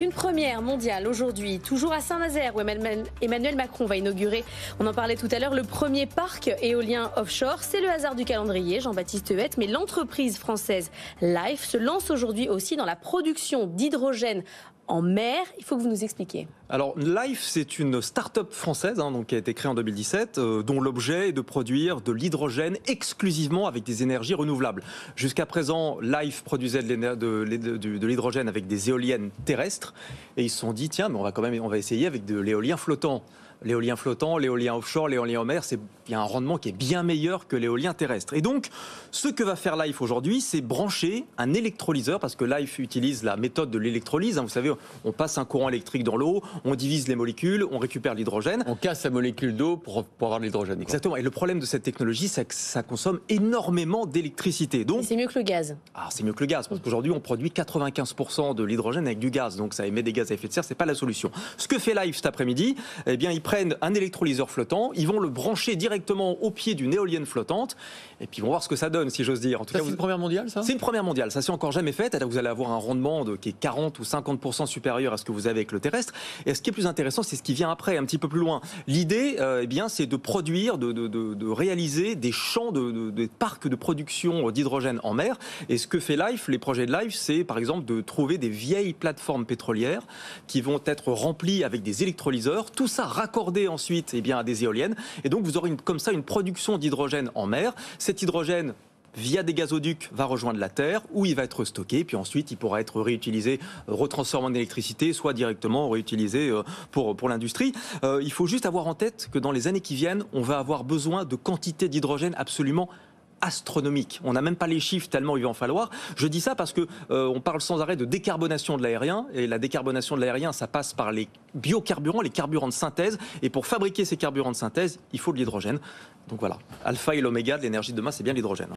Une première mondiale aujourd'hui, toujours à Saint-Nazaire, où Emmanuel Macron va inaugurer, on en parlait tout à l'heure, le premier parc éolien offshore. C'est le hasard du calendrier, Jean-Baptiste Huette, mais l'entreprise française Lhyfe se lance aujourd'hui aussi dans la production d'hydrogène en mer. Il faut que vous nous expliquiez. Alors Lhyfe, c'est une start-up française donc, qui a été créée en 2017, dont l'objet est de produire de l'hydrogène exclusivement avec des énergies renouvelables. Jusqu'à présent, Lhyfe produisait de l'hydrogène avec des éoliennes terrestres, et ils se sont dit tiens, mais on va essayer avec de l'éolien flottant. L'éolien flottant, l'éolien offshore, l'éolien en mer, il y a un rendement qui est bien meilleur que l'éolien terrestre. Et donc, ce que va faire Lhyfe aujourd'hui, c'est brancher un électrolyseur, parce que Lhyfe utilise la méthode de l'électrolyse. Vous savez, on passe un courant électrique dans l'eau, on divise les molécules, on récupère l'hydrogène. On casse la molécule d'eau pour avoir de l'hydrogène. Exactement. Et le problème de cette technologie, c'est que ça consomme énormément d'électricité. Donc, c'est mieux que le gaz. C'est mieux que le gaz, parce qu'aujourd'hui, on produit 95% de l'hydrogène avec du gaz. Donc, ça émet des gaz à effet de serre, c'est pas la solution. Ce que fait Lhyfe cet après-midi, eh bien, ils prennent un électrolyseur flottant, ils vont le brancher directement au pied d'une éolienne flottante, et puis ils vont voir ce que ça donne, si j'ose dire. En tout cas, c'est une première mondiale, ça ? C'est une première mondiale, ça s'est encore jamais fait. Alors vous allez avoir un rendement qui est 40 ou 50% supérieur à ce que vous avez avec le terrestre. Et ce qui est plus intéressant, c'est ce qui vient après, un petit peu plus loin. L'idée, eh bien, c'est de produire, de réaliser des champs de parcs de production d'hydrogène en mer. Et ce que fait Lhyfe, les projets de Lhyfe, c'est par exemple de trouver des vieilles plateformes pétrolières qui vont être remplies avec des électrolyseurs, tout ça raccordé ensuite à des éoliennes. Et donc vous aurez comme ça une production d'hydrogène en mer. Cet hydrogène, via des gazoducs, va rejoindre la Terre, où il va être stocké, puis ensuite il pourra être réutilisé, retransformé en électricité, soit directement réutilisé pour l'industrie. Il faut juste avoir en tête que dans les années qui viennent, on va avoir besoin de quantités d'hydrogène absolument astronomique. On n'a même pas les chiffres tellement il va en falloir. Je dis ça parce que on parle sans arrêt de décarbonation de l'aérien, et la décarbonation de l'aérien, ça passe par les biocarburants, les carburants de synthèse, et pour fabriquer ces carburants de synthèse, il faut de l'hydrogène. Donc voilà, alpha et l'oméga de l'énergie de demain, c'est bien l'hydrogène.